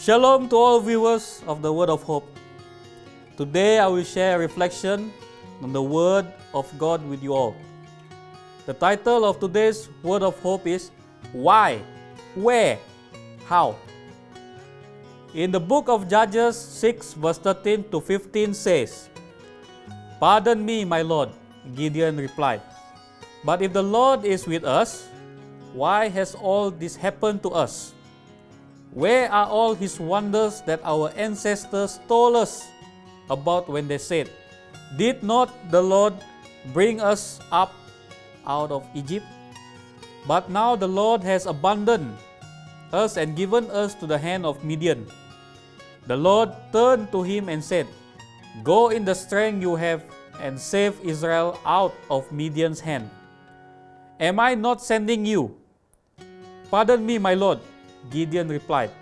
Shalom to all viewers of the Word of Hope. Today I will share a reflection on the Word of God with you all. The title of today's Word of Hope is Why, Where, How. In the book of Judges 6 verse 13 to 15 says, "Pardon me, my Lord," Gideon replied, "but if the Lord is with us, why has all this happened to us? Where are all his wonders that our ancestors told us about when they said, 'Did not the Lord bring us up out of Egypt?' But now the Lord has abandoned us and given us to the hand of Midian." The Lord turned to him and said, "Go in the strength you have and save Israel out of Midian's hand. Am I not sending you?" "Pardon me, my Lord," Gideon replied,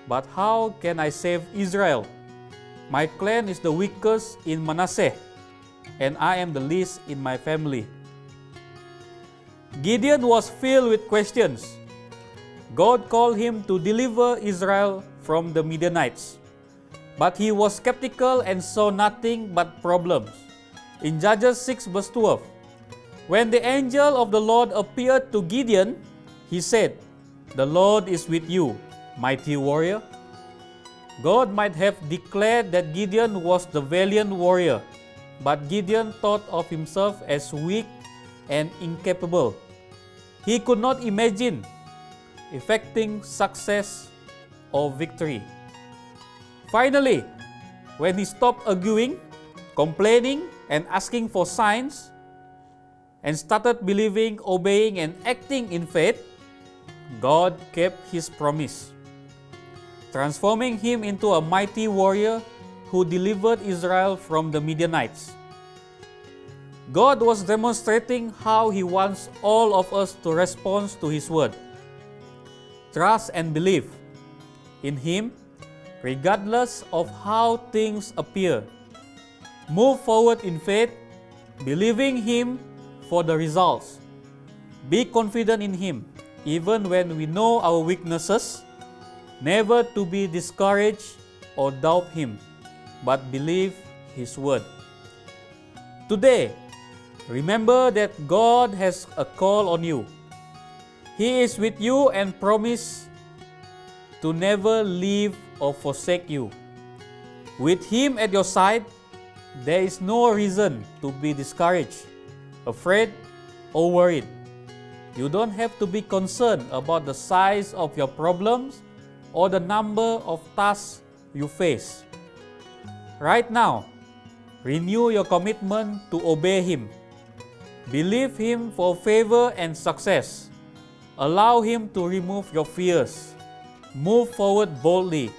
"but how can I save Israel? My clan is the weakest in Manasseh, and I am the least in my family." Gideon was filled with questions. God called him to deliver Israel from the Midianites, but he was skeptical and saw nothing but problems. In Judges 6 verse 12, when the angel of the Lord appeared to Gideon, he said, "The Lord is with you, mighty warrior." God might have declared that Gideon was the valiant warrior, but Gideon thought of himself as weak and incapable. He could not imagine effecting success or victory. Finally, when he stopped arguing, complaining, and asking for signs, and started believing, obeying, and acting in faith, God kept his promise, transforming him into a mighty warrior who delivered Israel from the Midianites. God was demonstrating how he wants all of us to respond to his word. Trust and believe in him regardless of how things appear. Move forward in faith, believing him for the results. Be confident in him even when we know our weaknesses. Never to be discouraged or doubt him, but believe his word. Today, remember that God has a call on you. He is with you and promise to never leave or forsake you. With him at your side, there is no reason to be discouraged, afraid, or worried. You don't have to be concerned about the size of your problems or the number of tasks you face. Right now, renew your commitment to obey him. Believe him for favor and success. Allow him to remove your fears. Move forward boldly.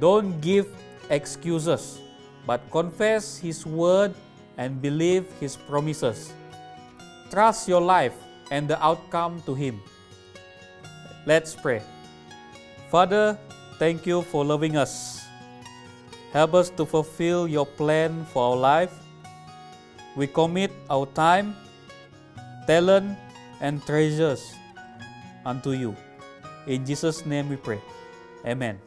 Don't give excuses, but confess his word and believe his promises. Trust your life and the outcome to him. Let's pray. Father, thank you for loving us. Help us to fulfill your plan for our life. We commit our time, talent, and treasures unto you. In Jesus' name we pray. Amen.